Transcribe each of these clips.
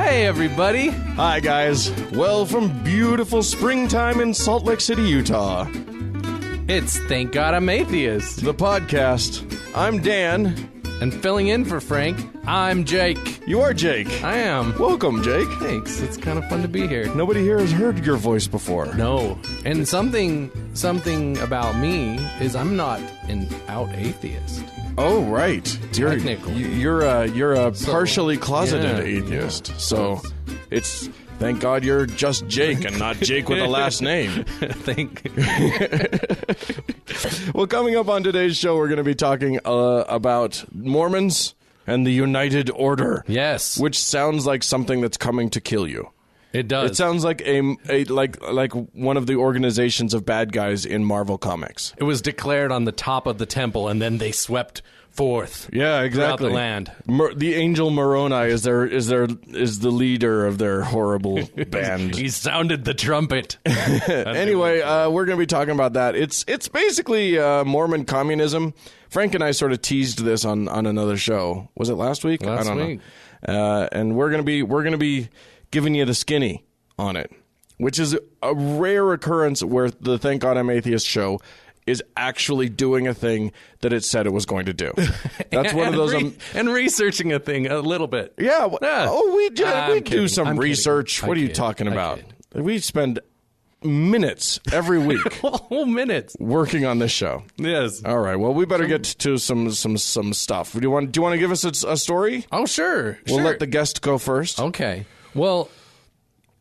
Hey, everybody. Hi, guys. Well, from beautiful springtime in Salt Lake City, Utah. It's Thank God I'm Atheist. The podcast. I'm Dan. And filling in for Frank, I'm Jake. You are Jake. I am. Welcome, Jake. Thanks. It's kind of fun to be here. Nobody here has heard your voice before. No. And something about me is I'm not an out atheist. Oh, right. Technically. You're a partially closeted atheist. Yeah. So it's... Thank God you're just Jake and not Jake with a last name. Well, coming up on today's show, we're going to be talking about Mormons and the United Order. Yes. Which sounds like something that's coming to kill you. It does. It sounds like like one of the organizations of bad guys in Marvel Comics. It was declared on the top of the temple, and then they swept forth. Yeah, exactly. Throughout the land. The angel Moroni is the leader of their horrible band. He sounded the trumpet. Anyway, we're going to be talking about that. It's basically Mormon communism. Frank and I sort of teased this on another show. Was it last week? Last I don't week. know. And we're going to be giving you the skinny on it, which is a rare occurrence where the Thank God I'm Atheist show is actually doing a thing that it said it was going to do. That's one of those... and researching a thing a little bit. Yeah. We do some I'm research. kidding. What are you talking about? We spend minutes every week. Whole minutes. Working on this show. Yes. All right. Well, we better get to some stuff. Do you want to give us a story? Oh, sure. We'll let the guest go first. Okay. Well,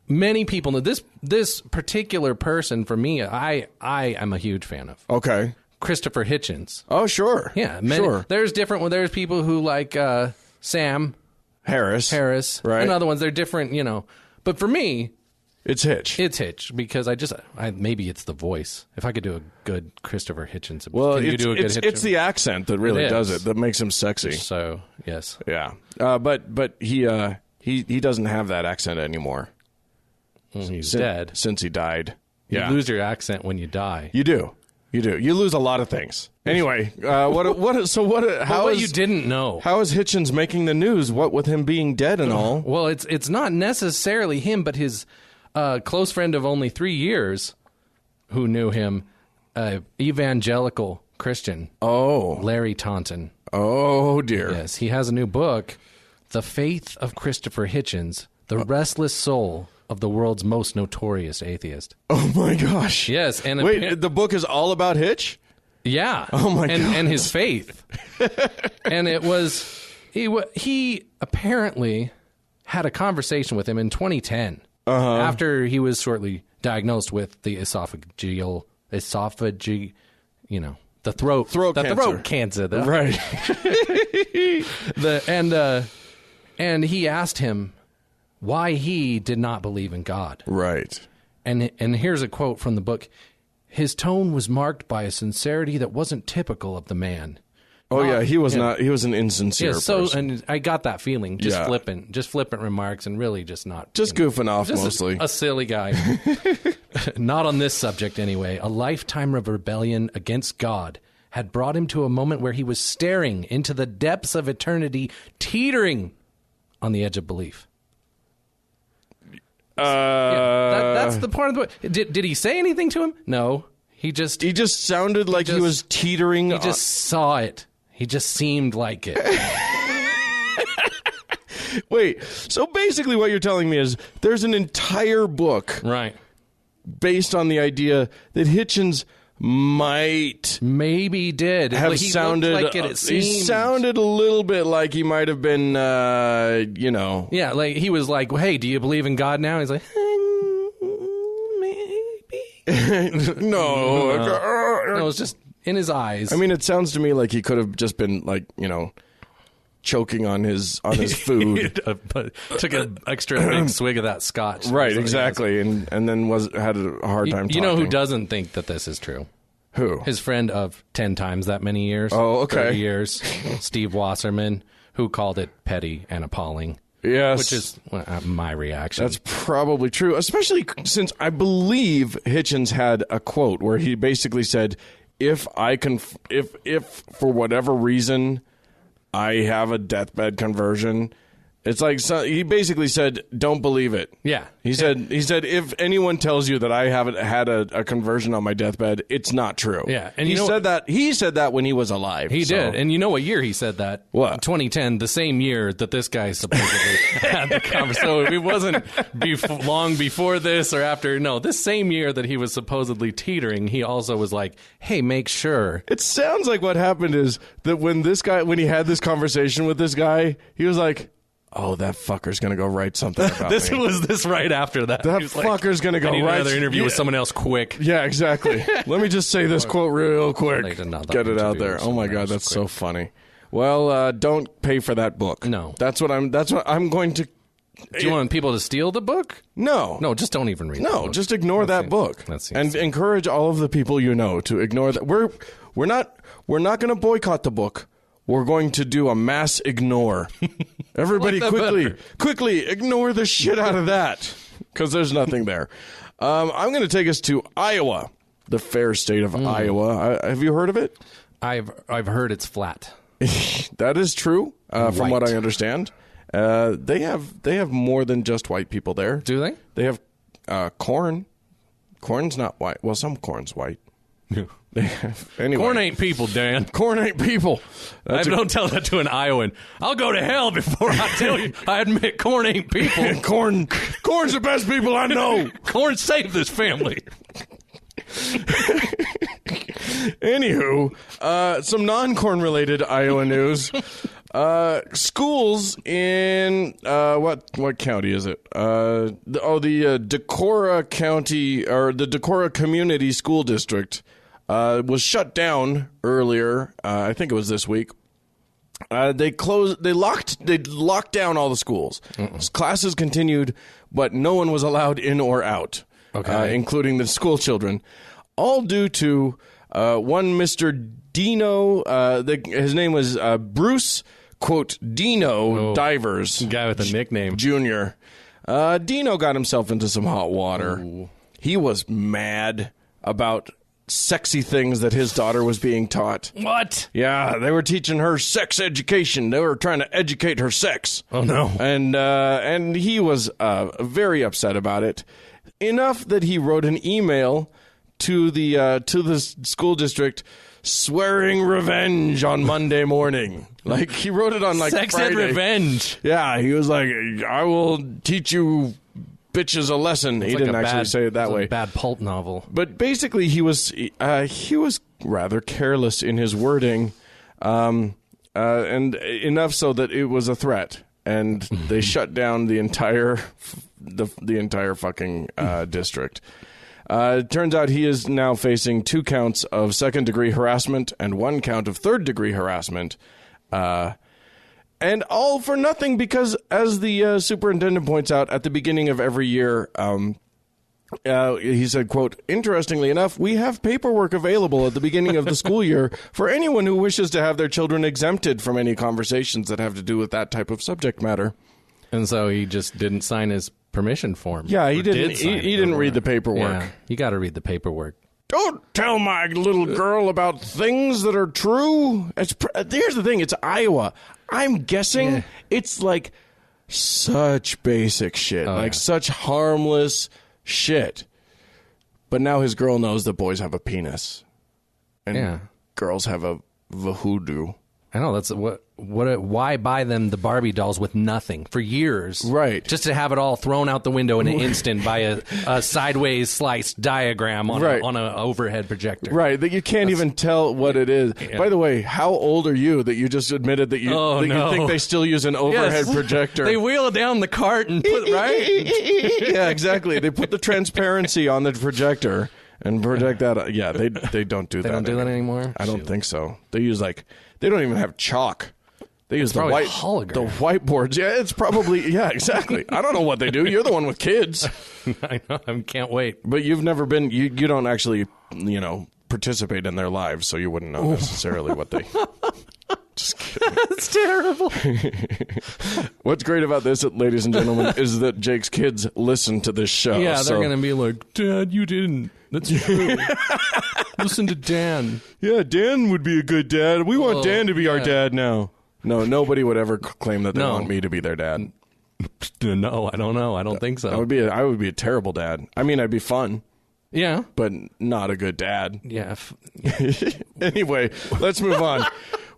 many people know this particular person. For me, I am a huge fan of. Okay. Christopher Hitchens. Oh, sure. Yeah. Sure. There's different. There's people who like Sam Harris. Right. And other ones. They're different. But for me, it's Hitch. It's Hitch because maybe it's the voice. If I could do a good Christopher Hitchens, well, can you do a good Hitchens? It's the accent that really does it. That makes him sexy. So yes. Yeah. But he doesn't have that accent anymore. He's dead. Since he died. You lose your accent when you die. You do. You lose a lot of things. Anyway, how you didn't know. How is Hitchens making the news? What with him being dead and all? Well, it's not necessarily him, but his close friend of only 3 years who knew him, evangelical Christian. Oh. Larry Taunton. Oh, dear. Yes, he has a new book, The Faith of Christopher Hitchens, The Restless Soul of the World's Most Notorious Atheist. Oh, my gosh. Yes. And wait, the book is all about Hitch? Yeah. Oh, my God. And his faith. And it was... He apparently had a conversation with him in 2010 after he was shortly diagnosed with the esophageal, the throat cancer. Right. And he asked him why he did not believe in God. Right. And here's a quote from the book. His tone was marked by a sincerity that wasn't typical of the man. He was not. He was an insincere person. And I got that feeling. Just flippant remarks, and really just not. Just goofing off, mostly. A silly guy. Not on this subject, anyway. A lifetime of rebellion against God had brought him to a moment where he was staring into the depths of eternity, teetering on the edge of belief. That's the part of the book. Did he say anything to him? No. He just sounded like he was teetering. He just saw it. He just seemed like it. Wait, so basically what you're telling me is there's an entire book based on the idea that Hitchens maybe did have sounded like it he sounded a little bit like he might have been yeah, like he was like, hey, do you believe in God now? He's like, maybe. No, it was just in his eyes. I mean, it sounds to me like he could have just been like choking on his food. Took an extra big swig of that scotch. Right, exactly, and then had a hard time talking. You know who doesn't think that this is true? Who? His friend of 10 times that many years. Oh, okay. 30 years. Steve Wasserman, who called it petty and appalling. Yes. Which is my reaction. That's probably true, especially since I believe Hitchens had a quote where he basically said, if for whatever reason I have a deathbed conversion It's like he basically said, "Don't believe it." Yeah. He said, if anyone tells you that I haven't had a conversion on my deathbed, it's not true. Yeah, and he said that when he was alive. He did, and you know what year he said that? What? 2010, the same year that this guy supposedly had the conversation. So it wasn't long before this or after. No, this same year that he was supposedly teetering, he also was like, "Hey, make sure." It sounds like what happened is that when he had this conversation with this guy, he was like, "Oh, that fucker's gonna go write something about this me." was this right after that. That fucker's gonna go I need write another interview with someone else quick. Yeah, exactly. Let me just say this quote real quick. Like another Get it out interview there. with Oh my someone God, else that's quick. so funny. Well, don't pay for that book. No. That's what I'm going to. Do you want people to steal the book? No. No, just don't even read the No, book. just ignore that book. that seems and silly. encourage all of the people you know to ignore that. We're not going to boycott the book. We're going to do a mass ignore. Everybody Like that quickly ignore the shit out of that, because there's nothing there. I'm going to take us to Iowa, the fair state of Iowa. Have you heard of it? I've heard it's flat. That is true, from what White. I understand. They have more than just white people there. Do they? They have corn. Corn's not white. Well, some corn's white. Anyway. Corn ain't people, Dan. Corn ain't people. Don't tell that to an Iowan. I'll go to hell before I tell you. I admit corn ain't people. Corn's the best people I know. Corn saved this family. Anywho, some non-corn related Iowa news. Schools in what county is it? The Decorah County, or the Decorah Community School District was shut down earlier. I think it was this week. They locked down all the schools. Classes continued, but no one was allowed in or out. Okay. Including the school children, all due to one Mr. Dino. His name was Bruce, quote, Dino Divers. Guy with a nickname. Junior. Dino got himself into some hot water. Ooh. He was mad about sexy things that his daughter was being taught. What? Yeah, they were teaching her sex education. They were trying to educate her sex. Oh, no. And he was very upset about it. Enough that he wrote an email to the school district swearing revenge on Monday morning. Like, he wrote it on, like, Sex Friday. and revenge. Yeah, he was like, I will teach you bitches a lesson. He didn't actually say it that way. A bad pulp novel. But basically, he was rather careless in his wording, and enough so that it was a threat. And they shut down the entire fucking district. It turns out he is now facing 2 counts of second-degree harassment and 1 count of third-degree harassment. And all for nothing because, as the superintendent points out, at the beginning of every year, he said, quote, interestingly enough, we have paperwork available at the beginning of the school year for anyone who wishes to have their children exempted from any conversations that have to do with that type of subject matter. And so he just didn't sign his permission form. Yeah, he didn't. He didn't read the paperwork. Yeah, you got to read the paperwork. Don't tell my little girl about things that are true. Here's the thing. It's Iowa. I'm guessing it's like such basic shit, such harmless shit. But now his girl knows that boys have a penis, and girls have a hoodoo. I know that's why buy them the Barbie dolls with nothing for years, right? Just to have it all thrown out the window in an instant by a sideways sliced diagram on an overhead projector, right? That you can't even tell what it is. Yeah. By the way, how old are you that you just admitted that you you think they still use an overhead projector? They wheel down the cart and put yeah, exactly. They put the transparency on the projector and project that. Yeah, they don't do that. They don't do that anymore. I don't think so. They use they don't even have chalk. They use the whiteboards. Yeah, it's probably exactly. I don't know what they do. You're the one with kids. I know. I can't wait. But you've never been. You don't actually participate in their lives, so you wouldn't know necessarily what they. Just kidding. That's terrible. What's great about this, ladies and gentlemen, is that Jake's kids listen to this show. Yeah, they're going to be like, Dad, you didn't. That's true. Listen to Dan. Yeah, Dan would be a good dad. We want Dan to be our dad now. No, nobody would ever claim that they No. want me to be their dad. No, I don't know. I don't think so. I would be a terrible dad. I mean, I'd be fun, Yeah. but not a good dad. Yeah. Anyway, let's move on.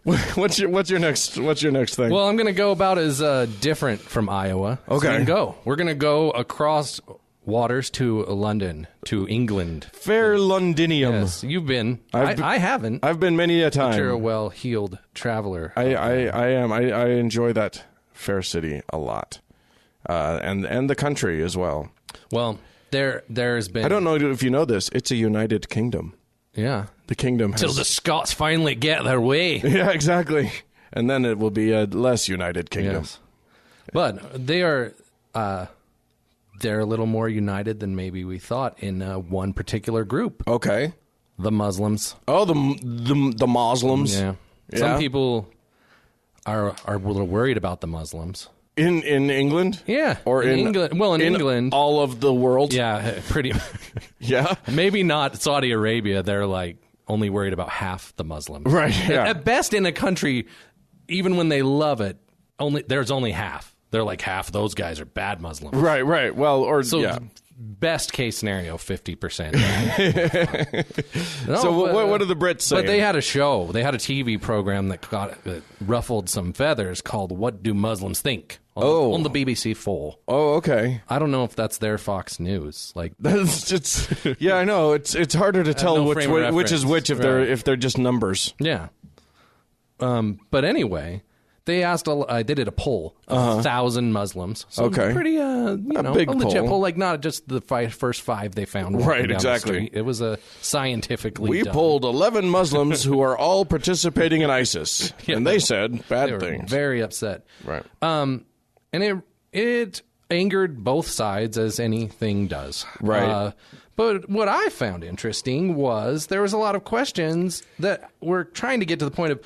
What's your next thing? Well, I'm going to go about as different from Iowa. Okay. We're going to go across waters to London, to England. Fair Londinium. Yes, you've been. I haven't. I've been many a time. You're a well-heeled traveler. I am. I enjoy that fair city a lot, and the country as well. Well, there's been. I don't know if you know this. It's a united kingdom. Yeah. The kingdom has... Till the Scots finally get their way. Yeah, exactly. And then it will be a less united kingdom. Yes. But they're a little more united than maybe we thought in one particular group. Okay. The Muslims. Oh, the Muslims. Yeah. Yeah. Some people are a little worried about the Muslims. In England? Yeah. Or in England. Well, in England. all of the world? Yeah, pretty. Yeah? Maybe not Saudi Arabia. They're like only worried about half the Muslims. Right, yeah. At best, in a country, even when they love it, there's only half. They're like half those guys are bad Muslims. Right. Well, or, So yeah. best case scenario, 50%. So what do the Brits say? But they had a show. They had a TV program that ruffled some feathers called "What Do Muslims Think?" on the BBC 4. Oh, okay. I don't know if that's their Fox News. Like Yeah, I know. It's harder to tell no which frame of is which if reference. they're just numbers. yeah. But anyway, they did a poll of 1,000 Muslims. So Okay. pretty big a legit poll. poll, like not just the first 5 they found. walking Right, down the exactly. street. It was a scientifically We done. polled 11 Muslims who are all participating in ISIS, and they said bad They were things. very upset. Right. And it angered both sides, as anything does. Right. But what I found interesting was there was a lot of questions that were trying to get to the point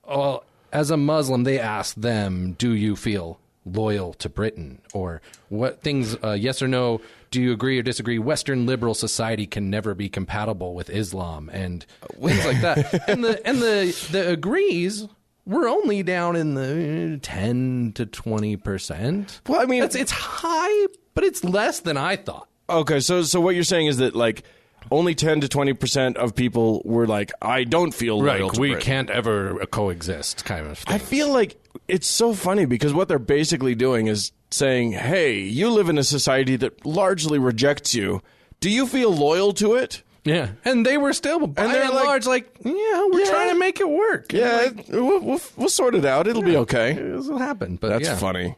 of, as a Muslim, they asked them, do you feel loyal to Britain? Or what things, yes or no, do you agree or disagree? Western liberal society can never be compatible with Islam and things like that. And the agrees were only down in the 10 to 20%. Well, I mean, it's high, but it's less than I thought. Okay, so what you're saying is that like only 10 to 20% of people were like, I don't feel loyal to we Britain. can't ever coexist, kind of thing. I feel like it's so funny because what they're basically doing is saying, hey, you live in a society that largely rejects you. Do you feel loyal to it? Yeah, and they were still by they're and like, large like, we're trying to make it work. Yeah, we'll sort it out. It'll be okay. This will happen. But That's yeah. funny.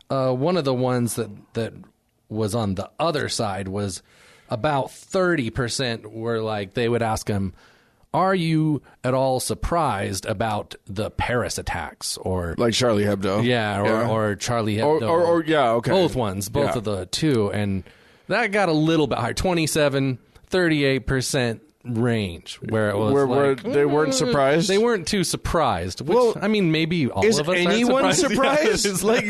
One of the ones that was on the other side was about 30% were like, they would ask him, are you at all surprised about the Paris attacks? Or Like Charlie Hebdo. or Charlie Hebdo. Or yeah, okay. Both ones, both Yeah. of the two. And that got a little bit higher, 27, 38% range, where it was Where like, they weren't surprised? They weren't too surprised. Which, Well, I mean, maybe all Is of us anyone are surprised? Yeah, it's like,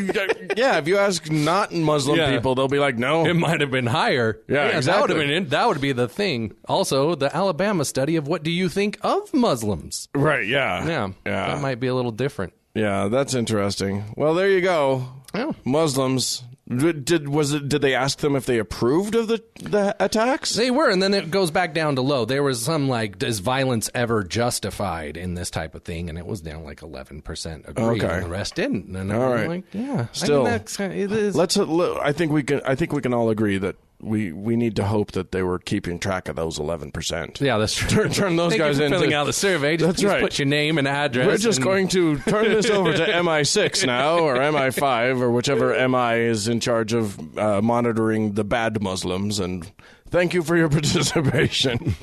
yeah, if you ask not Muslim Yeah. people, they'll be like, no. it might have been higher. Yeah, exactly. That would be the thing. Also, the Alabama study of what do you think of Muslims? Right, yeah. Yeah, that might be a little different. Yeah, that's interesting. Well, there you go. Yeah. Muslims. Did they ask them if they approved of the attacks? They were, and then it goes back down to low. There was some like, is violence ever justified in this type of thing? And it was down like 11% agree, Okay. and the rest didn't. And All I'm right. like, yeah, Still, I mean, it is. I think we can all agree that we need to hope that they were keeping track of those 11%. Yeah, that's true. Turn those Thank guys you for into filling out the survey. Just right. put your name and address. We're just and- going to turn this over to MI6 now, or MI5, or whichever MI is in charge of monitoring the bad Muslims. And thank you for your participation.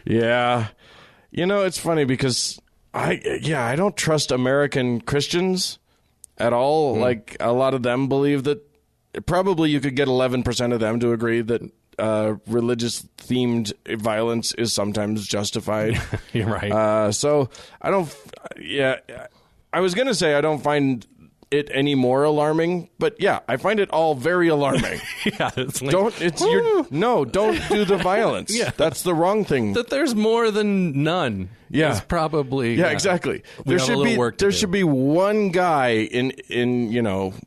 Yeah. You know, it's funny because I don't trust American Christians at all. Like, a lot of them believe that probably you could get 11% of them to agree that religious-themed violence is sometimes justified. You're right. So I don't. Yeah, I was gonna say I don't find it any more alarming, but yeah, I find it all very alarming. Yeah, it's like, Don't do the violence. Yeah. That's the wrong thing. that there's more than none. Yeah. It's probably Exactly. We have a little work to there do. should be one guy in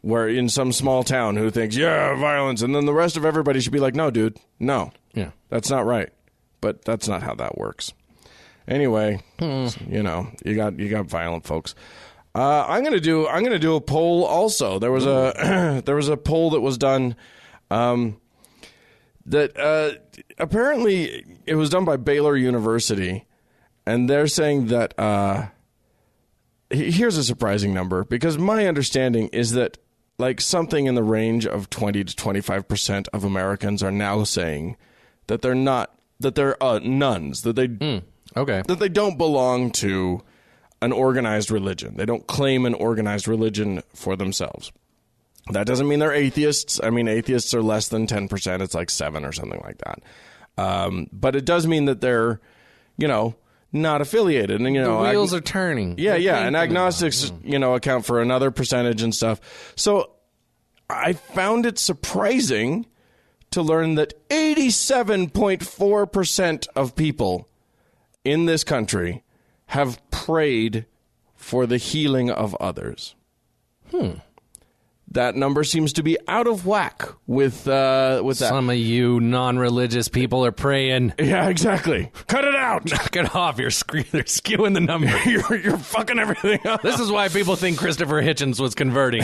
where in some small town who thinks, yeah, violence, and then the rest of everybody should be like, no, dude, no. Yeah. That's not right. But that's not how that works. Anyway, you got violent folks. I'm gonna do a poll also. There was a poll that was done that apparently it was done by Baylor University, and they're saying that here's a surprising number, because my understanding is that like something in the range of 20 to 25% of Americans are now saying that they're nuns, that they don't belong to an organized religion. They don't claim an organized religion for themselves. That doesn't mean they're atheists. I mean, atheists are less than 10%. It's like 7 or something like that. But it does mean that they're, not affiliated. And, the wheels are turning. Yeah, yeah. And agnostics, account for another percentage and stuff. So I found it surprising to learn that 87.4% of people in this country have prayed for the healing of others. That number seems to be out of whack with that. Some of you non-religious people are praying. Yeah, exactly. Cut it out. Knock it off. They're skewing the number. You're fucking everything up. This is why people think Christopher Hitchens was converting.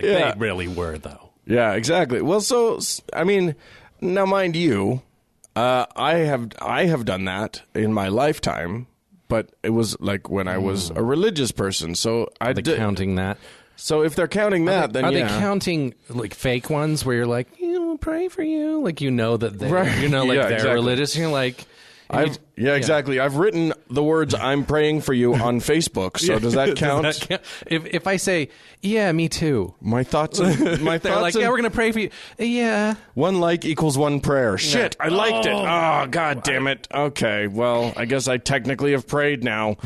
They really were, though. Yeah, exactly. Well, so I mean, now mind you, I have done that in my lifetime, but it was like when I was a religious person. So counting that. So if they're counting that, then are they counting like fake ones where you're like, we'll pray for you, like that they're they're exactly. religious. And you're like, exactly. I've written the words "I'm praying for you" on Facebook. So does that count? Does that count? If I say, yeah, me too. My thoughts. They're like, yeah, we're gonna pray for you. Yeah. 1 like equals 1 prayer. Shit, I liked it. Oh, god damn it. Okay, well, I guess I technically have prayed now.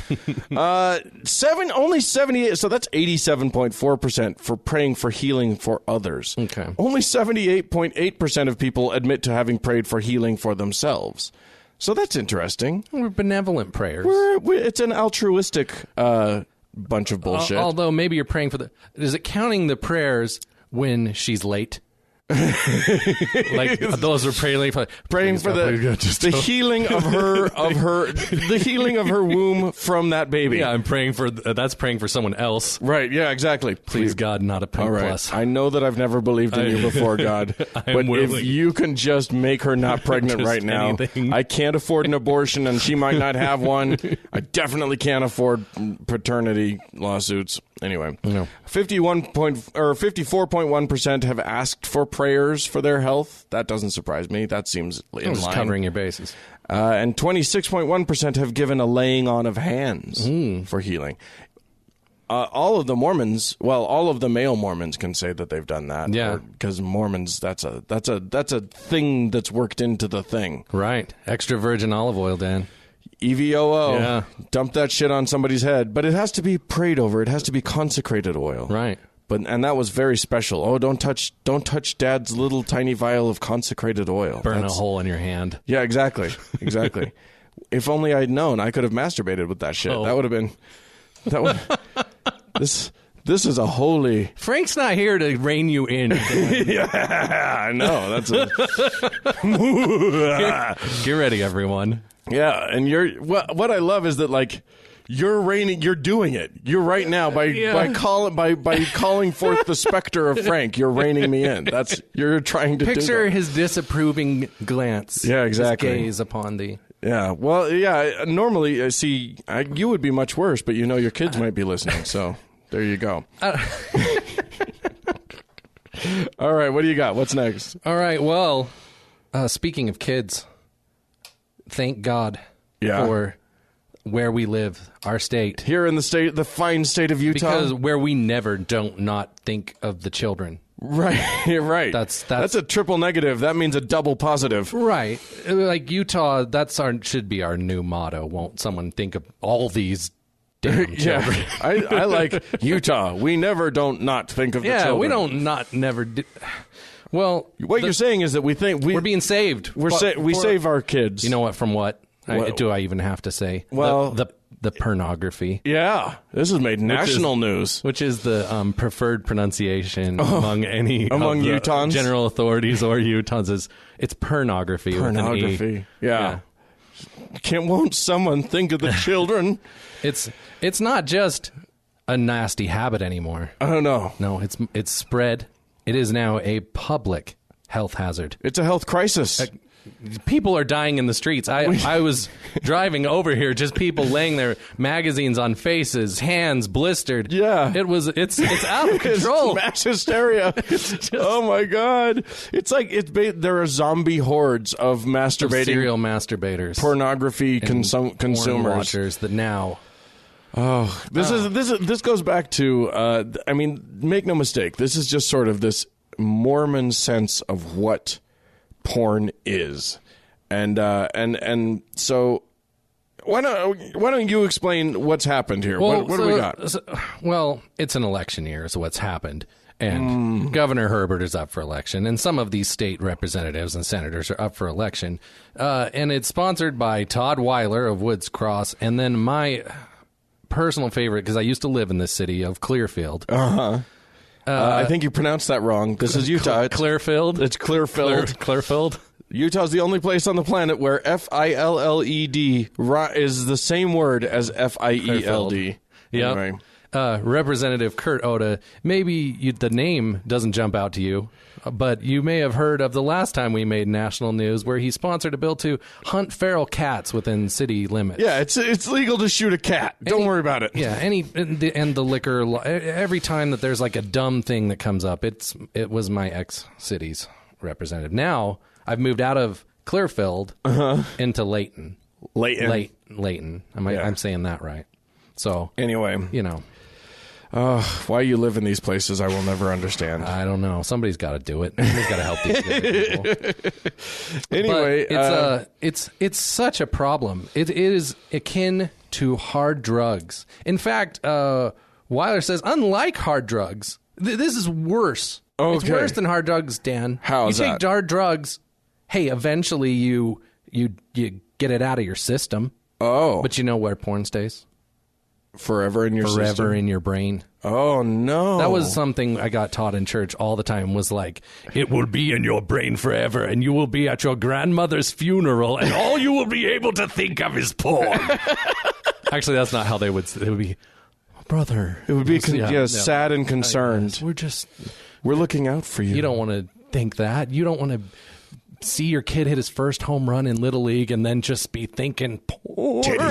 Only 78. So that's 87.4% for praying for healing for others. Okay. Only 78.8% of people admit to having prayed for healing for themselves. So that's interesting. We're benevolent prayers. It's an altruistic bunch of bullshit. Although maybe you're praying for is it counting the prayers when she's late? Like those are praying for the healing of the healing of her womb from that baby. Yeah, I'm praying for that's praying for someone else. Right? Yeah, exactly. Please God, not a pink all right. plus. I know that I've never believed in you before, God, but if you can just make her not pregnant right now, anything. I can't afford an abortion, and she might not have one. I definitely can't afford paternity lawsuits. Anyway, 54.1% have asked for prayers for their health. That doesn't surprise me. That seems in line. Covering your bases. And 26.1% have given a laying on of hands for healing. All of the Mormons, all of the male Mormons can say that they've done that. Yeah, because Mormons, that's a thing that's worked into the thing. Right, extra virgin olive oil, Dan. EVOO. Yeah. Dump that shit on somebody's head. But it has to be prayed over. It has to be consecrated oil. Right. And that was very special. Oh, don't touch Dad's little tiny vial of consecrated oil. Burn a hole in your hand. Yeah, exactly. Exactly. If only I'd known, I could have masturbated with that shit. That would have been this is a holy... Frank's not here to rein you in. Yeah, I know. Get ready, everyone. Yeah, and what I love is that you're doing it. You're right now by calling forth the specter of Frank. You're reining me in. You're trying to picture his disapproving glance. Yeah, exactly. His gaze upon the. Yeah, well, yeah. Normally, you would be much worse, but your kids might be listening. So there you go. All right, what do you got? What's next? All right. Well, speaking of kids. Thank God for where we live, our state. Here in the fine state of Utah. Because where we never don't not think of the children. Right, you're right. That's a triple negative. That means a double positive. Right. Like Utah, should be our new motto. Won't someone think of all these damn children. I like Utah. We never don't not think of the children. We don't not never do. Well, what you're saying is that we think we're being saved. We save our kids. You know what? From what? Do I even have to say? Well, the pornography. Yeah, this has made national news. Which is the preferred pronunciation among Utahns, general authorities or Utahns. It's pornography. Pornography. With an E. Yeah. Won't someone think of the children? It's not just a nasty habit anymore. Oh no. No, it's spread. It is now a public health hazard. It's a health crisis. People are dying in the streets. I was driving over here, just people laying their magazines on faces, hands blistered. Yeah. It's out of control. It's mass hysteria. Oh my God. It's like there are zombie hordes of masturbating serial masturbators, pornography consumers, watchers that now. Oh, this goes back to. I mean, make no mistake. This is just sort of this Mormon sense of what porn is, and so why don't you explain what's happened here? What do we got? Well, it's an election year, so what's happened. And Governor Herbert is up for election, and some of these state representatives and senators are up for election. And it's sponsored by Todd Weiler of Woods Cross, and then my personal favorite, because I used to live in this city, of Clearfield. I think you pronounced that wrong. This is Utah. Clearfield? It's Clearfield. Clearfield? Utah's the only place on the planet where Filled is the same word as Field. Yeah. Anyway. Representative Kurt Oda, maybe the name doesn't jump out to you, but you may have heard of the last time we made national news where he sponsored a bill to hunt feral cats within city limits. Yeah, it's legal to shoot a cat. Don't worry about it. Yeah, and the liquor law. Every time that there's like a dumb thing that comes up, it was my ex-city's representative. Now I've moved out of Clearfield into Layton. Layton. I'm saying that right. So anyway, why you live in these places, I will never understand. I don't know. Somebody's got to do it. Somebody's got to help these people. Anyway, but it's such a problem. It is akin to hard drugs. In fact, Weiler says, unlike hard drugs, this is worse. Okay. It's worse than hard drugs, Dan. How is that? You take hard drugs, hey, eventually you get it out of your system. Oh. But you know where porn stays? Forever in your system? In your brain. Oh, no. That was something I got taught in church all the time, was like, it will be in your brain forever, and you will be at your grandmother's funeral, and all you will be able to think of is porn. Actually, that's not how they would be, brother. It would be sad and concerned. We're looking out for you. You don't want to think that. You don't want to see your kid hit his first home run in Little League and then just be thinking, titties.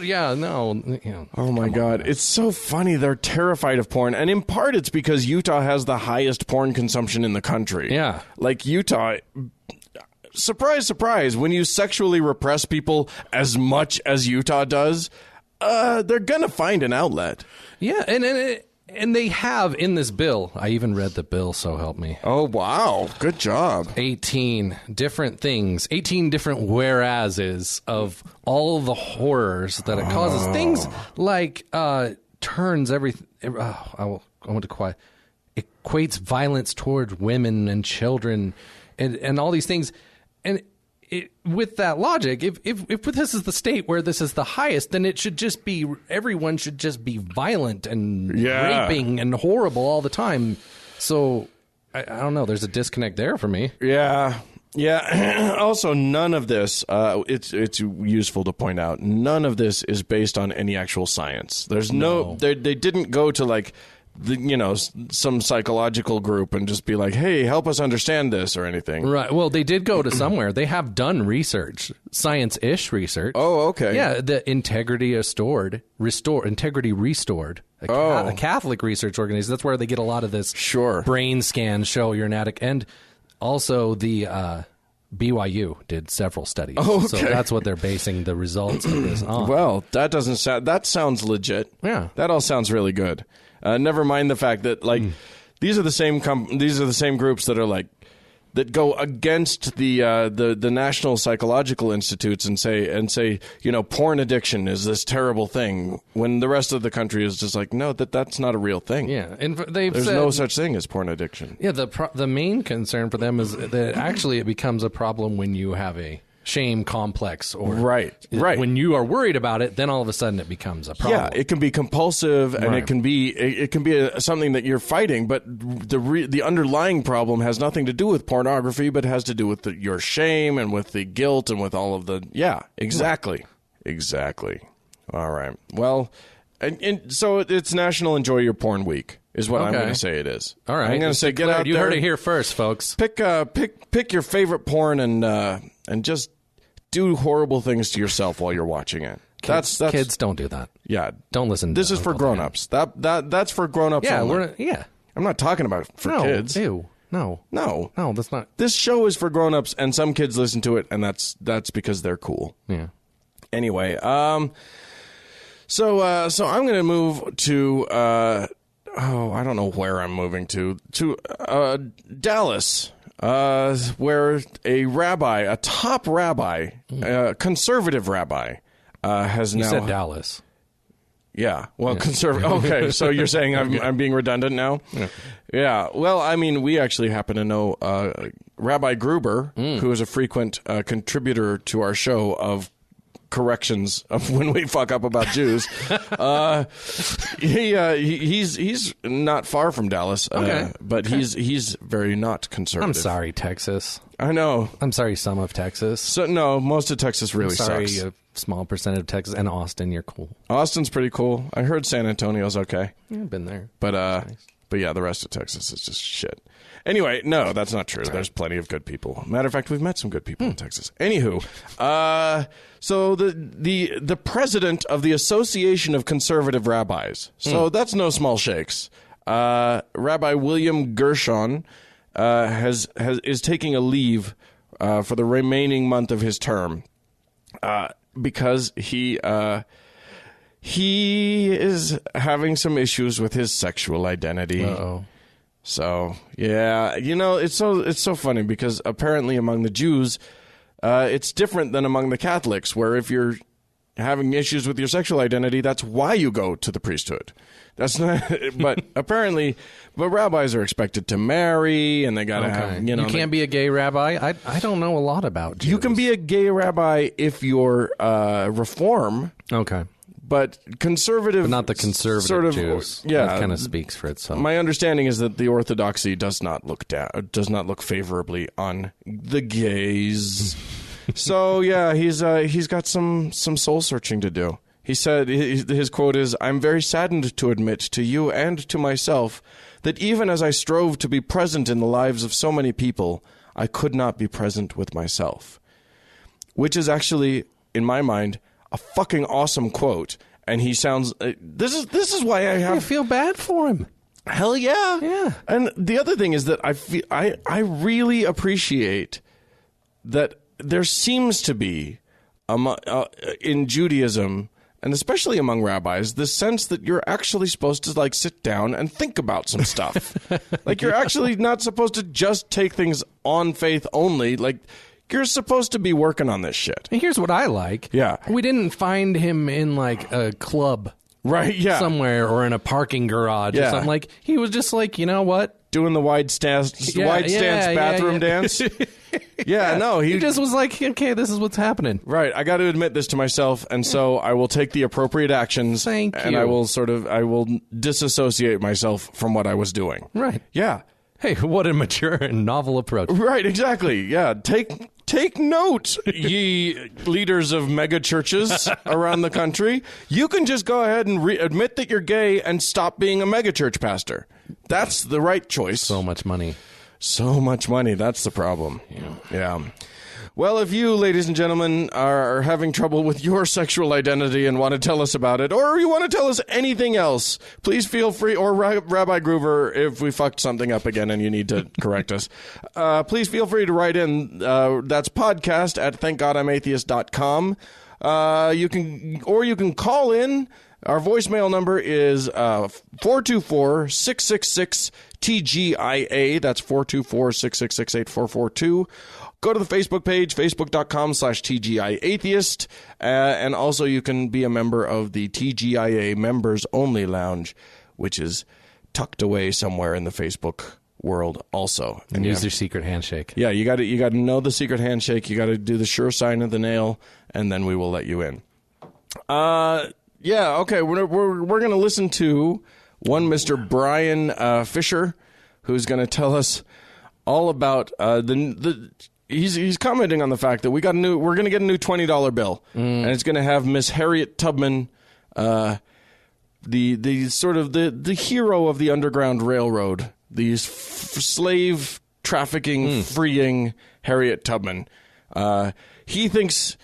Yeah, no. Oh, my God. It's so funny. They're terrified of porn. And in part, it's because Utah has the highest porn consumption in the country. Yeah. Like Utah, surprise, surprise, when you sexually repress people as much as Utah does, they're going to find an outlet. Yeah, and they have in this bill. I even read the bill, so help me. Oh, wow. Good job. 18 different things, 18 different whereases of all the horrors that it causes. Things like turns everything. I want to quiet. Equates violence toward women and children and all these things. And with that logic, if this is the state where this is the highest, then it should just be, everyone should just be violent and raping and horrible all the time. So I don't know. There's a disconnect there for me. Yeah. Yeah. Also, none of this, it's useful to point out, none of this is based on any actual science. There's they didn't go to like, some psychological group and just be like, hey, help us understand this or anything. Right. Well, they did go to somewhere. They have done research, science-ish research. Oh, okay. Yeah, the Integrity Restored, a Catholic research organization. That's where they get a lot of this. Sure. Brain scans show you're an addict. And also the BYU did several studies. Oh, okay. So that's what they're basing the results of this on. Well, that sounds legit. Yeah. That all sounds really good. Never mind the fact that these are the same groups that are like, that go against the National Psychological Institutes and say porn addiction is this terrible thing, when the rest of the country is just like, no, that's not a real thing. Yeah, and there's no such thing as porn addiction. Yeah, the main concern for them is that actually it becomes a problem when you have a shame complex, or right. When you are worried about it, then all of a sudden it becomes a problem. Yeah, it can be compulsive, and it can be something that you're fighting, but the underlying problem has nothing to do with pornography, but has to do with your shame and with the guilt and with all of the exactly. All right. Well, and so it's National Enjoy Your Porn Week is what I'm going to say it is. All right. I'm going to say get out there. You heard it here first, folks. Pick your favorite porn and just do horrible things to yourself while you're watching it. That's kids don't do that. Yeah, don't listen. This is for grown-ups. That's for grown-ups. Yeah, only. I'm not talking about for kids. Ew. No, that's not. This show is for grown-ups, and some kids listen to it, and that's because they're cool. Yeah. Anyway, so I'm going to move to I don't know where I'm moving to Dallas. Where a top rabbi, conservative rabbi, has now... You said Dallas. Yeah. Well, conservative... Okay, so you're saying I'm being redundant now? Yeah. Well, I mean, we actually happen to know Rabbi Gruber, who is a frequent contributor to our show of corrections of when we fuck up about Jews. He's not far from Dallas, but he's very not conservative. I'm sorry, Texas. I know. I'm sorry, some of Texas. So no, most of Texas really sucks. A small percent of Texas and Austin. You're cool. Austin's pretty cool. I heard San Antonio's okay. Yeah, I've been there. But nice. But yeah, the rest of Texas is just shit. Anyway, no, that's not true. There's plenty of good people. Matter of fact, we've met some good people in Texas. Anywho, so the president of the Association of Conservative Rabbis. So that's no small shakes. Rabbi William Gershon is taking a leave for the remaining month of his term because he is having some issues with his sexual identity. Uh-oh. So, yeah, it's so funny because apparently among the Jews, it's different than among the Catholics, where if you're having issues with your sexual identity, that's why you go to the priesthood. That's not, but apparently, rabbis are expected to marry, and they got to have, You can't be a gay rabbi? I don't know a lot about Jews. You can be a gay rabbi if you're Reform. Okay. But conservative... But not the conservative sort of, Jews. Yeah. That kind of speaks for itself. My understanding is that the Orthodoxy does not look favorably on the gays. So, yeah, he's got some soul-searching to do. He said, his quote is, "I'm very saddened to admit to you and to myself that even as I strove to be present in the lives of so many people, I could not be present with myself." Which is actually, in my mind, a fucking awesome quote, and he sounds. This is why I feel bad for him. Hell yeah, yeah. And the other thing is that I really appreciate that there seems to be in Judaism, and especially among rabbis, this sense that you're actually supposed to sit down and think about some stuff. You're actually not supposed to just take things on faith only. You're supposed to be working on this shit. And here's what I like. Yeah. We didn't find him in a club. Right, yeah. Somewhere or in a parking garage or something. He was just you know what? Doing the wide stance bathroom dance. Yeah, no. He just was okay, this is what's happening. Right. I got to admit this to myself, and so I will take the appropriate actions. Thank you. And I will disassociate myself from what I was doing. Right. Yeah. Hey, what a mature and novel approach. Right, exactly. Yeah. Take note, ye leaders of mega churches around the country. You can just go ahead and admit that you're gay and stop being a mega church pastor. That's the right choice. So much money. So much money. That's the problem. Yeah. Well, if you, ladies and gentlemen, are having trouble with your sexual identity and want to tell us about it, or you want to tell us anything else, please feel free, or Rabbi Groover, if we fucked something up again and you need to correct us, please feel free to write in. That's podcast@thankgodimatheist.com. You can call in. Our voicemail number is 424-666-TGIA. That's 424-666-8442. Go to the Facebook page, facebook.com/TGI Atheist. And also you can be a member of the TGIA Members Only Lounge, which is tucked away somewhere in the Facebook world also. And use your secret handshake. Yeah, you got to know the secret handshake. You got to do the sure sign of the nail, and then we will let you in. Yeah, okay. We're going to listen to one Mr. Brian Fisher, who's going to tell us all about He's commenting on the fact that we're going to get a new $20 bill, and it's going to have Miss Harriet Tubman, the sort of the hero of the Underground Railroad, the slave trafficking freeing Harriet Tubman. He thinks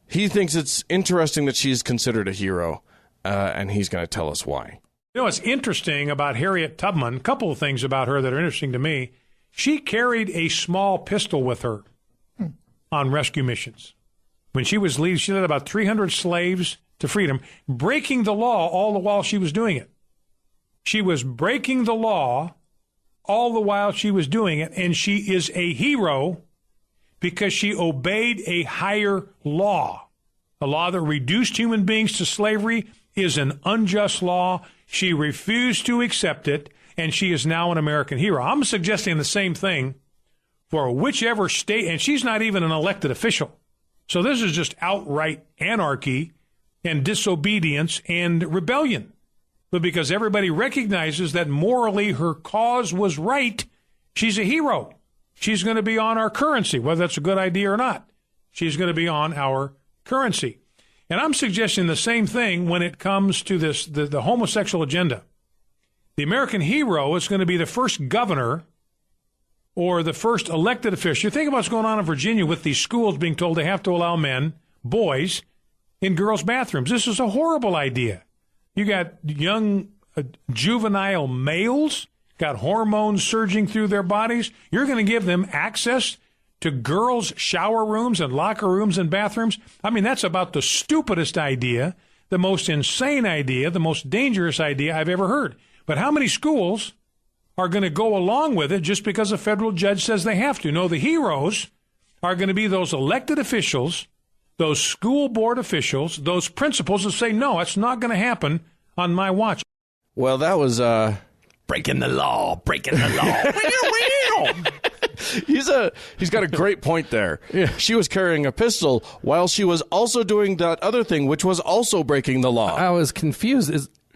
it's interesting that she's considered a hero, and he's going to tell us why. You know what's interesting about Harriet Tubman? A couple of things about her that are interesting to me. She carried a small pistol with her on rescue missions. When she was leading, she led about 300 slaves to freedom, breaking the law all the while she was doing it. She was breaking the law all the while she was doing it, and she is a hero because she obeyed a higher law. A law that reduced human beings to slavery is an unjust law. She refused to accept it, and she is now an American hero. I'm suggesting the same thing for whichever state, and she's not even an elected official. So this is just outright anarchy and disobedience and rebellion. But because everybody recognizes that morally her cause was right, she's a hero. She's going to be on our currency, whether that's a good idea or not. She's going to be on our currency. And I'm suggesting the same thing when it comes to this, the homosexual agenda. The American hero is going to be the first governor or the first elected official. Think about what's going on in Virginia with these schools being told they have to allow men, boys, in girls' bathrooms. This is a horrible idea. You got young juvenile males, got hormones surging through their bodies. You're going to give them access to girls' shower rooms and locker rooms and bathrooms. I mean, that's about the stupidest idea, the most insane idea, the most dangerous idea I've ever heard. But how many schools are going to go along with it just because a federal judge says they have to? No, the heroes are going to be those elected officials, those school board officials, those principals that say, no, it's not going to happen on my watch. Well, that was breaking the law. He's got a great point there. Yeah. She was carrying a pistol while she was also doing that other thing, which was also breaking the law. I was confused.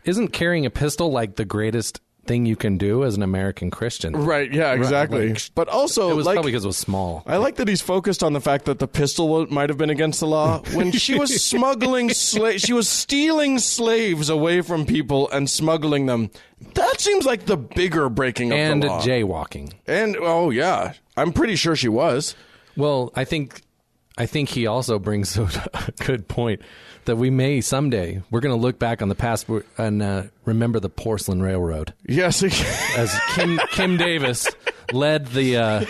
Isn't carrying a pistol like the greatest thing you can do as an American Christian? Right, yeah, exactly. Like, but also, it was probably because it was small. I like that he's focused on the fact that the pistol might have been against the law when she was smuggling she was stealing slaves away from people and smuggling them. That seems like the bigger breaking of the law. And jaywalking. And oh yeah, I'm pretty sure she was. Well, I think he also brings a good point that we may someday, we're going to look back on the past and remember the Porcelain Railroad. Yes. As Kim Davis led the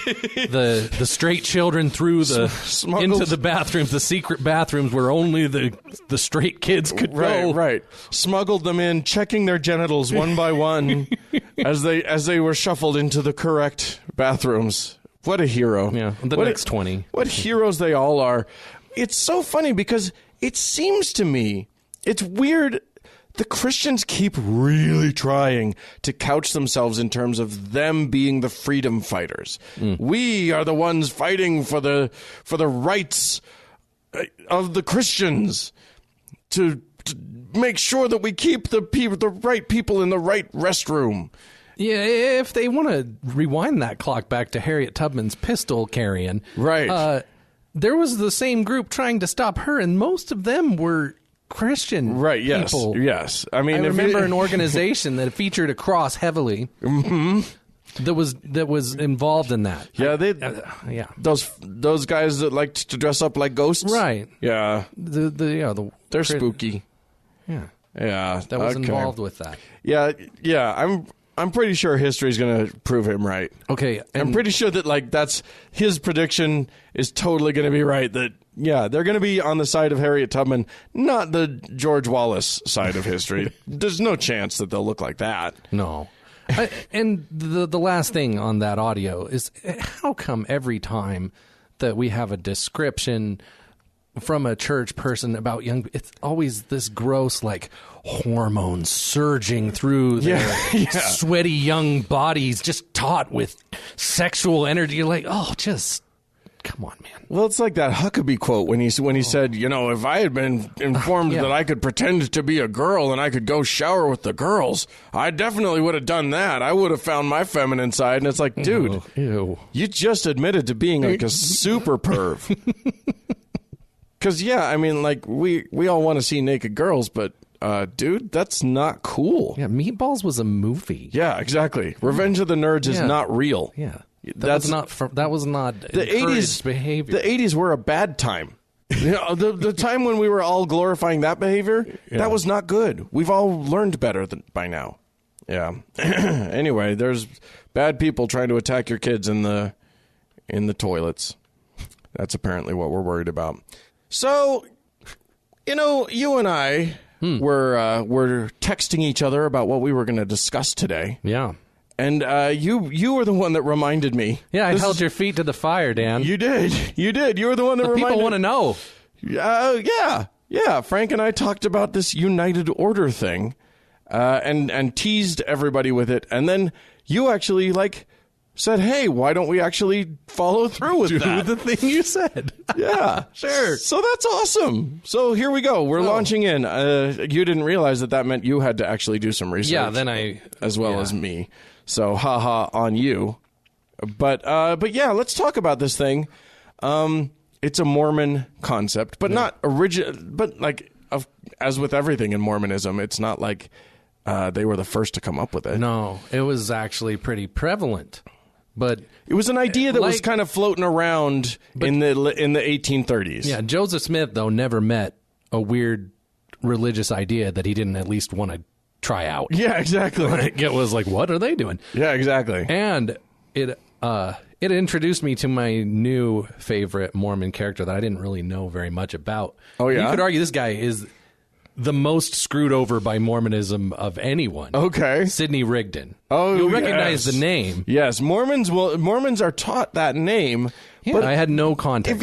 straight children through into the bathrooms, the secret bathrooms where only the straight kids could go. Right. Smuggled them in, checking their genitals one by one as they were shuffled into the correct bathrooms. What a hero. Yeah, next 20. What heroes they all are. It's so funny because it seems to me, it's weird, the Christians keep really trying to couch themselves in terms of them being the freedom fighters. We are the ones fighting for the rights of the Christians to make sure that we keep the right people in the right restroom. Yeah, if they want to rewind that clock back to Harriet Tubman's pistol carrying, right? There was the same group trying to stop her, and most of them were Christian people. Yes. I mean, I remember an organization that featured a cross heavily that was involved in that. Yeah, those guys that liked to dress up like ghosts, right? Yeah, they're spooky. Yeah, that was involved with that. Yeah. I'm pretty sure history's going to prove him right. Okay. I'm pretty sure that that's his prediction is totally going to be right, that they're going to be on the side of Harriet Tubman, not the George Wallace side of history. There's no chance that they'll look like that. No. And the last thing on that audio is, how come every time that we have a description from a church person about it's always this gross, like, hormones surging through their sweaty young bodies, just taut with sexual energy. You're like, oh, just come on, man. Well, it's like that Huckabee quote when he said, if I had been informed that I could pretend to be a girl and I could go shower with the girls, I definitely would have done that. I would have found my feminine side. And it's like, dude, you just admitted to being like a super perv. Because, we all want to see naked girls, but, dude, that's not cool. Yeah, Meatballs was a movie. Yeah, exactly. Revenge of the Nerds is not real. Yeah. That was not the 80s behavior. The 80s were a bad time. The time when we were all glorifying that behavior, that was not good. We've all learned better by now. Yeah. Anyway, there's bad people trying to attack your kids in the toilets. That's apparently what we're worried about. So, you and I were texting each other about what we were going to discuss today. Yeah. And you were the one that reminded me. Yeah, I held your feet to the fire, Dan. You did. You were the one that reminded me. People want to know. Yeah. Frank and I talked about this United Order thing and teased everybody with it. And then you actually, said, hey, why don't we actually follow through with that? Do the thing you said. Yeah, sure. So that's awesome. So here we go. We're launching in. You didn't realize that meant you had to actually do some research. Yeah, then I... As well as me. So, haha on you. But yeah, let's talk about this thing. It's a Mormon concept, but not original. But as with everything in Mormonism, it's not like they were the first to come up with it. No, it was actually pretty prevalent. But it was an idea that was kind of floating around in the 1830s. Yeah, Joseph Smith, though, never met a weird religious idea that he didn't at least want to try out. Yeah, exactly. It was like, what are they doing? Yeah, exactly. And it introduced me to my new favorite Mormon character that I didn't really know very much about. Oh, yeah? You could argue this guy is the most screwed over by Mormonism of anyone. Okay. Sidney Rigdon. Oh, you'll recognize the name. Yes, Mormons are taught that name. Yeah, but I had no context.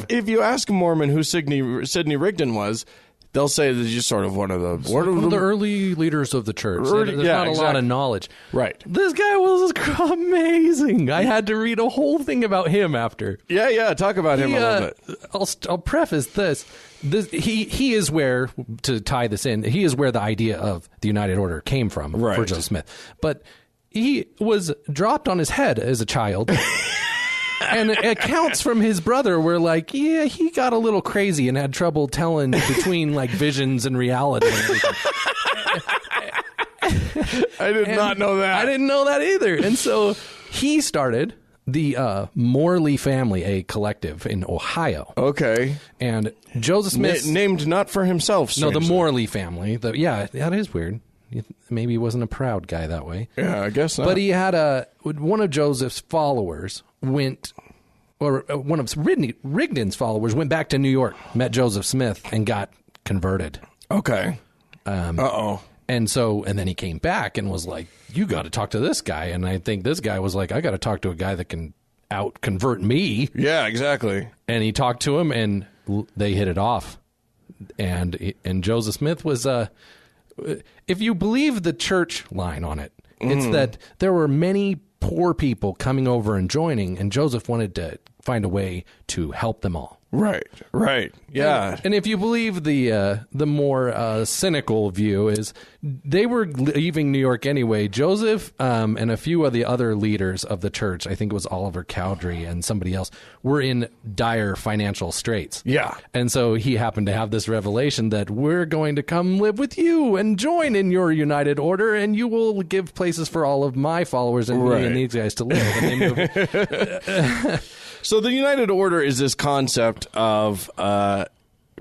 If you ask a Mormon who Sidney Rigdon was, they'll say that he's just sort of one of the early leaders of the church. There's not a lot of knowledge. Right. This guy was amazing. I had to read a whole thing about him after. Yeah. Talk about him a little bit. I'll preface this. He is where, to tie this in, he is where the idea of the United Order came from for Joseph Smith. But he was dropped on his head as a child. And accounts from his brother were like, yeah, he got a little crazy and had trouble telling between visions and reality and everything. I did not know that. I didn't know that either. And so he started the Morley family, a collective in Ohio. Okay. And Joseph Smith... named not for himself, strangely. No, the Morley family. Yeah, that is weird. Maybe he wasn't a proud guy that way. Yeah, I guess not. But he had one of Joseph's followers one of Rigdon's followers went back to New York, met Joseph Smith, and got converted. Okay. Uh-oh. And then he came back and was like, you got to talk to this guy. And I think this guy was like, I got to talk to a guy that can out-convert me. Yeah, exactly. And he talked to him, and they hit it off. And Joseph Smith was... if you believe the church line on it, it's that there were many poor people coming over and joining, and Joseph wanted to find a way to help them all. Right. Yeah. And if you believe the more cynical view is they were leaving New York anyway. Joseph and a few of the other leaders of the church, I think it was Oliver Cowdery and somebody else, were in dire financial straits. Yeah. And so he happened to have this revelation that we're going to come live with you and join in your United Order, and you will give places for all of my followers and me and these guys to live. And they moved. So the United Order is this concept of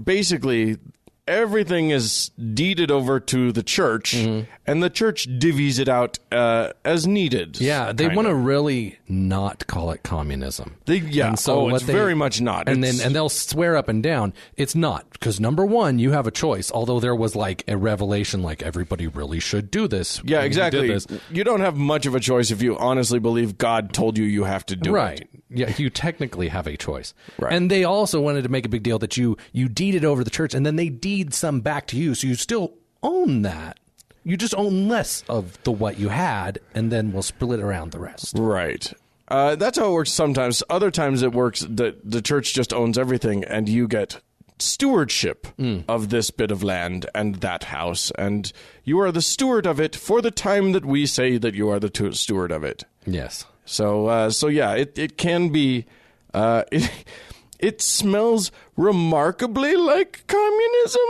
basically everything is deeded over to the church, and the church divvies it out as needed. Yeah, they want to really not call it communism. And so it's very much not. And they'll swear up and down it's not, because number one, you have a choice. Although there was like a revelation, like everybody really should do this. Yeah, exactly. You don't have much of a choice if you honestly believe God told you have to do it. Right. Yeah, you technically have a choice. Right. And they also wanted to make a big deal that you deeded over the church, and then they deed some back to you, so you still own that. You just own less of what you had, and then we'll split around the rest. Right. That's how it works sometimes. Other times it works that the church just owns everything, and you get stewardship of this bit of land and that house, and you are the steward of it for the time that we say that you are the steward of it. Yes. So yeah, it can be. It smells remarkably like communism,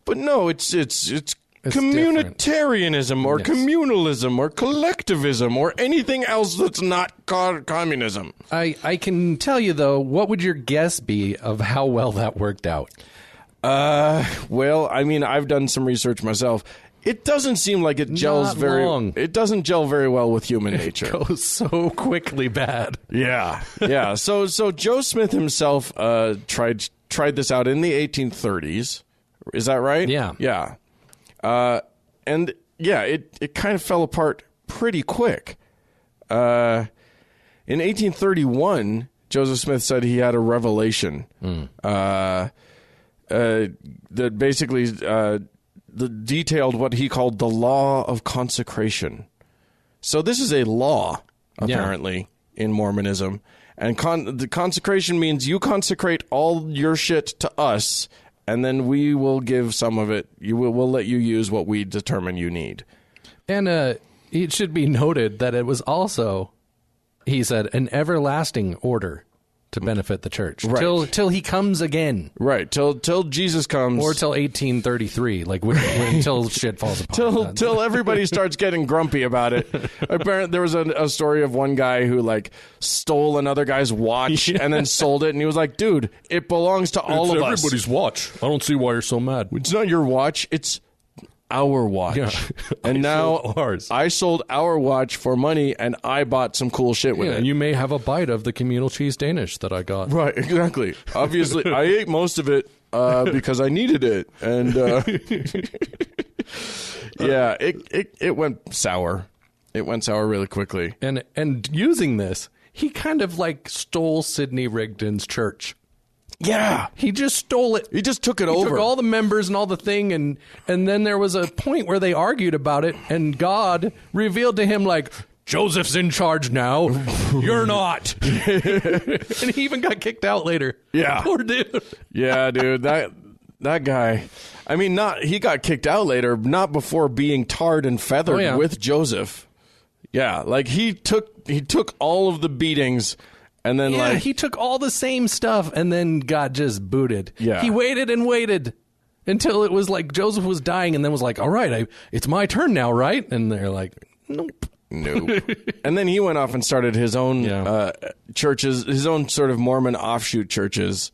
but no, it's communitarianism or communalism or collectivism or anything else that's not communism. I can tell you, though, what would your guess be of how well that worked out? Well, I mean, I've done some research myself. It doesn't seem like it gels It doesn't gel very well with human nature. It goes so quickly bad. Yeah. So Joe Smith himself tried this out in the 1830s. Is that right? Yeah. Yeah. And yeah, it kind of fell apart pretty quick. In 1831, Joseph Smith said he had a revelation that basically detailed what he called the law of consecration. So this is a law, apparently, in Mormonism. And the consecration means you consecrate all your shit to us, and then we will give some of it. We'll let you use what we determine you need. And it should be noted that it was also, he said, an everlasting order to benefit the church. Right. Till he comes again. Right. Till Jesus comes. Or till 1833, like until shit falls apart. Till everybody starts getting grumpy about it. Apparently, there was a story of one guy who like stole another guy's watch and then sold it, and he was like, "Dude, it belongs to all of us. It's everybody's watch. I don't see why you're so mad. It's not your watch. It's our watch." Yeah. And now I sold our watch for money, and I bought some cool shit with it. And you may have a bite of the communal cheese Danish that I got. Right, exactly. Obviously, I ate most of it because I needed it, and yeah, it went sour. It went sour really quickly. And using this, he kind of like stole Sidney Rigdon's church. Yeah. He just stole it. He just took it over. He took all the members and all the thing, and then there was a point where they argued about it, and God revealed to him, like, Joseph's in charge now. You're not. And he even got kicked out later. Yeah. Poor dude. Yeah, dude. That guy. I mean, he got kicked out later, not before being tarred and feathered with Joseph. Yeah, like he took all of the beatings. And then, he took all the same stuff and then got just booted. Yeah. He waited and waited until it was like Joseph was dying, and then was like, all right, it's my turn now, right? And they're like, nope. And then he went off and started his own churches, his own sort of Mormon offshoot churches.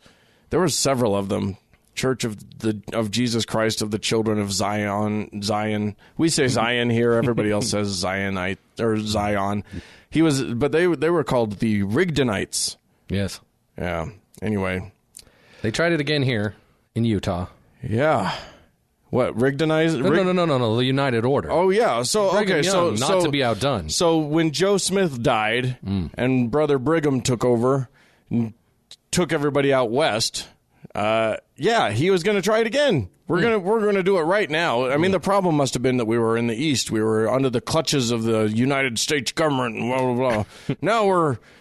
There were several of them. Church of Jesus Christ of the Children of Zion. We say Zion here. Everybody else says Zionite or Zion. But they were called the Rigdonites. Yes. Yeah. Anyway, they tried it again here in Utah. Yeah. What, Rigdonize? No. The United Order. Oh yeah. So Brigham Young, not to be outdone. So when Joe Smith died and Brother Brigham took over and took everybody out west. He was going to try it again. We're gonna do it right now. I mean, the problem must have been that we were in the East. We were under the clutches of the United States government and blah blah blah.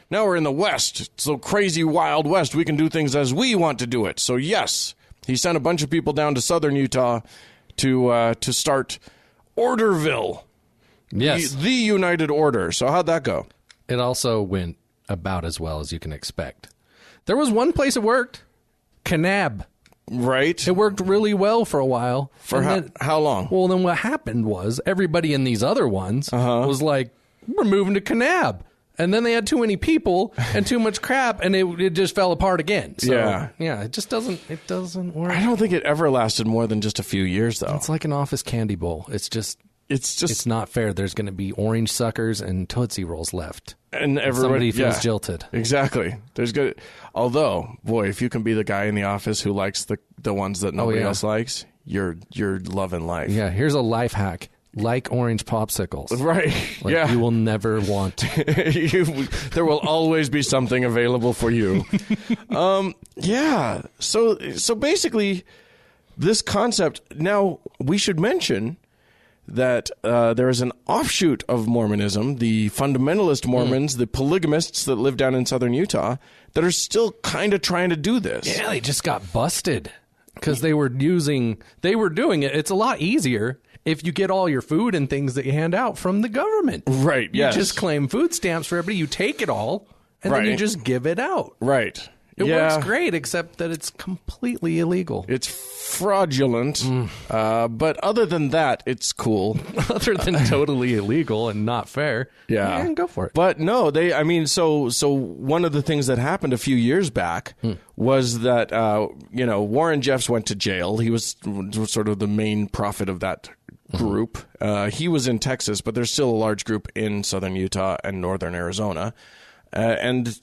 now we're in the West. It's so crazy wild West. We can do things as we want to do it. So yes, he sent a bunch of people down to southern Utah to start Orderville. Yes, the United Order. So how'd that go? It also went about as well as you can expect. There was one place it worked. Kanab. Right. It worked really well for a while. For how long? Well, then what happened was everybody in these other ones was like, we're moving to Kanab. And then they had too many people and too much crap, and it just fell apart again. So, yeah, it just doesn't work. I don't think it ever lasted more than just a few years, though. It's like an office candy bowl. It's not fair. There's going to be orange suckers and Tootsie Rolls left. And everybody feels jilted. Exactly. Although, boy, if you can be the guy in the office who likes the ones that nobody else likes, you're loving life. Yeah, here's a life hack. Like orange popsicles. Right. You will never want to. There will always be something available for you. So basically, this concept, now we should mention that there is an offshoot of Mormonism, the fundamentalist Mormons, the polygamists that live down in southern Utah, that are still kind of trying to do this. Yeah, they just got busted because they were doing it. It's a lot easier if you get all your food and things that you hand out from the government. Right, yes. You just claim food stamps for everybody. You take it all, and then you just give it out. Right. It works great, except that it's completely illegal. It's fraudulent, but other than that, it's cool. Other than totally illegal and not fair, go for it. But no, so one of the things that happened a few years back was that Warren Jeffs went to jail. He was sort of the main prophet of that group. He was in Texas, but there's still a large group in southern Utah and northern Arizona, and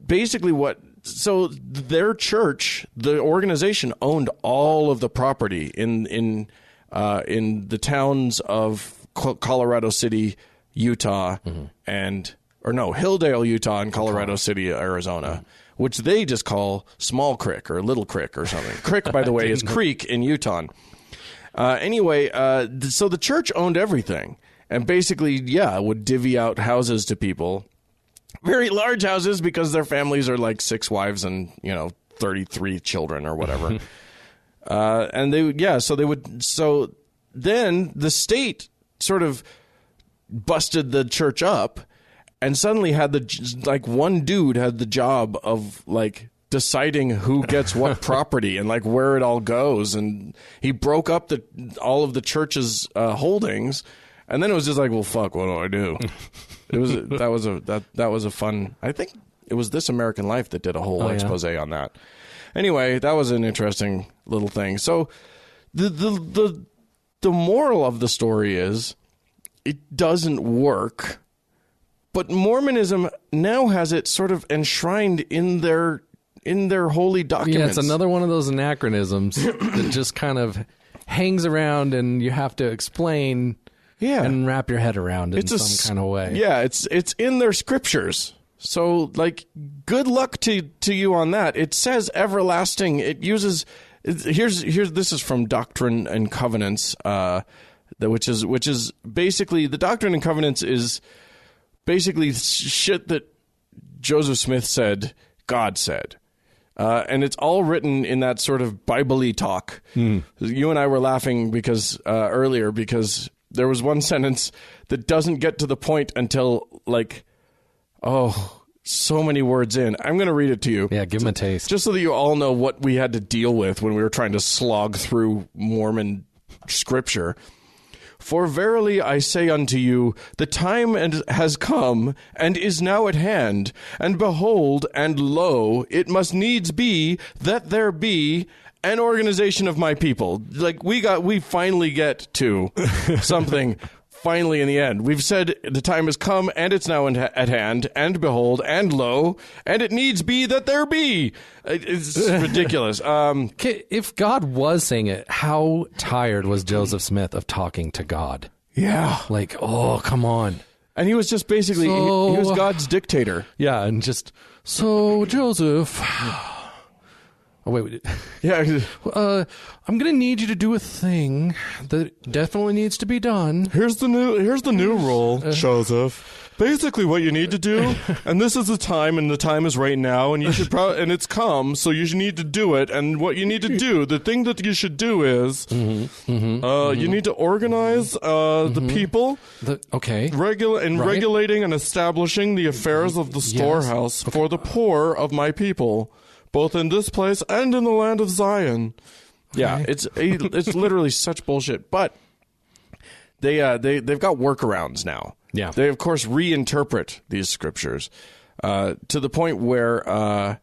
basically so their church, the organization, owned all of the property in the towns of Colorado City, Utah, Hilldale, Utah, and Colorado City, Arizona, which they just call Small Creek or Little Creek or something. Creek, by the way, is creek in Utah. So the church owned everything and basically, would divvy out houses to people. Very large houses because their families are like 6 wives and 33 children or whatever. So then the state sort of busted the church up, and suddenly had one dude had the job of deciding who gets what property and where it all goes, and he broke up all of the church's holdings, and then it was just well, fuck, what do I do? That was a fun. I think it was This American Life that did a whole expose on that. Anyway, that was an interesting little thing. So the moral of the story is it doesn't work, but Mormonism now has it sort of enshrined in their holy documents. Yeah, it's another one of those anachronisms that just kind of hangs around, and you have to explain. Yeah, and wrap your head around it in some kind of way. Yeah, it's in their scriptures. So, good luck to you on that. It says everlasting. It uses here's this is from Doctrine and Covenants, which is basically the Doctrine and Covenants is basically shit that Joseph Smith said, God said. And it's all written in that sort of Bible-y talk. You and I were laughing earlier because there was one sentence that doesn't get to the point until so many words in. I'm going to read it to you. Yeah, give them a taste. Just so that you all know what we had to deal with when we were trying to slog through Mormon scripture. For verily I say unto you, the time has come, and is now at hand, and behold, and lo, it must needs be that there be an organization of my people. We finally get to something. Finally, in the end, we've said the time has come, and it's now at hand, and behold, and lo, and it needs be that there be. It's ridiculous. If God was saying it, how tired was Joseph Smith of talking to God? Yeah. Come on. And he was just basically, he was God's dictator. Yeah, and just, so Joseph... Oh, wait. Yeah. I'm going to need you to do a thing that definitely needs to be done. Here's the new rule, Joseph. Basically what you need to do, and this is the time, and the time is right now, and you should and it's come, so you need to do it, and what you need to do, the thing that you should do is, you need to organize the people. Regulating and establishing the affairs of the storehouse for the poor of my people, both in this place and in the land of Zion. Okay. Yeah, it's literally such bullshit. But they've got workarounds now. Yeah. They, of course, reinterpret these scriptures to the point where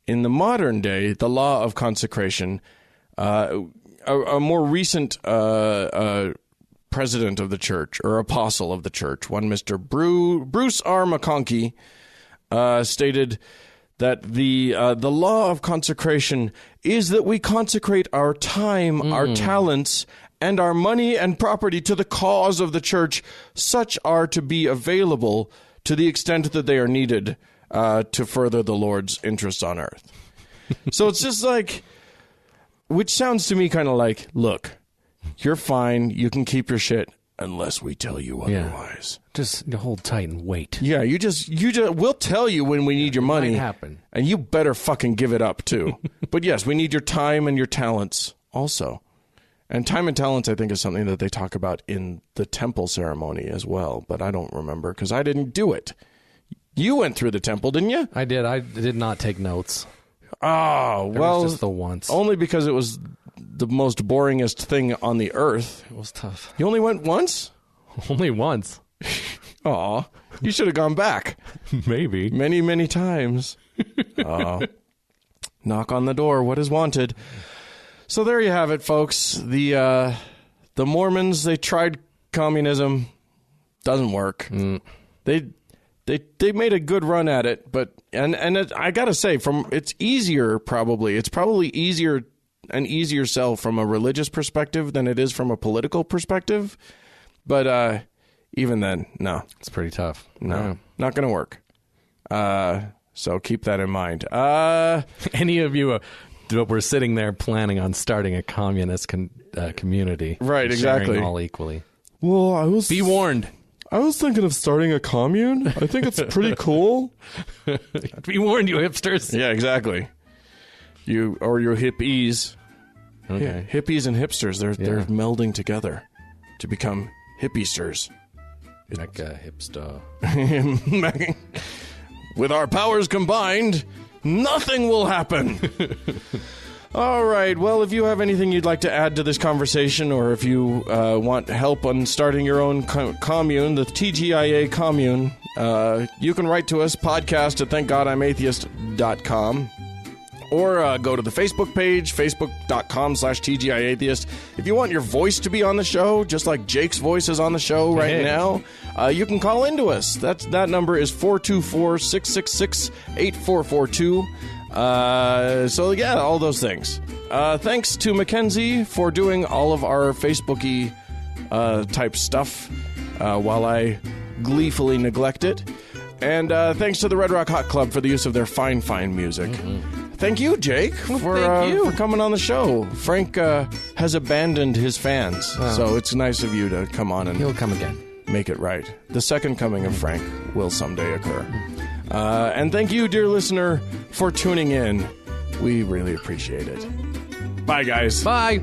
in the modern day, the law of consecration, a more recent president of the church or apostle of the church, one Mr. Bruce R. McConkie, stated that the law of consecration is that we consecrate our time, our talents, and our money and property to the cause of the church. Such are to be available to the extent that they are needed to further the Lord's interests on earth. So it's just like, which sounds to me kind of like, look, you're fine, you can keep your shit unless we tell you otherwise. Just hold tight and wait. Yeah, you just we'll tell you when we need your money. Might happen. And you better fucking give it up too. But yes, we need your time and your talents also. And time and talents, I think, is something that they talk about in the temple ceremony as well. But I don't remember because I didn't do it. You went through the temple, didn't you? I did. I did not take notes. Oh, well, It was just the once. only because it was the most boringest thing on the earth. It was tough. You only went once? Only once. Aw, you should have gone back. Maybe. Many, many times. Knock on the door. What is wanted? So there you have it, folks. The Mormons, they tried communism. Doesn't work. They made a good run at it, but I gotta say, it's easier probably. It's probably an easier sell from a religious perspective than it is from a political perspective. But even then, no, It's pretty tough. no, not gonna work. So keep that in mind. Any of you were sitting there planning on starting a communist community. Right, exactly. Sharing all equally. Well, Be warned. I was thinking of starting a commune. I think it's pretty cool. Be warned, you hipsters. Yeah, exactly. You hippies. Okay. Yeah, hippies and hipsters, they're melding together to become hippiesters. Like a hipster. With our powers combined, nothing will happen. All right. Well, if you have anything you'd like to add to this conversation, or if you want help on starting your own commune, the TGIA commune, you can write to us, podcast@thankgodimatheist.com. Or go to the Facebook page, facebook.com/TGIAtheist. If you want your voice to be on the show, just like Jake's voice is on the show right now, you can call into us. That number is 424-666-8442. So, yeah, all those things. Thanks to Mackenzie for doing all of our Facebooky type stuff while I gleefully neglect it. And thanks to the Red Rock Hot Club for the use of their fine, fine music. Thank you, Jake, for coming on the show. Frank has abandoned his fans, so it's nice of you to come on and He'll come again. make it right. The second coming of Frank will someday occur. And thank you, dear listener, for tuning in. We really appreciate it. Bye, guys. Bye.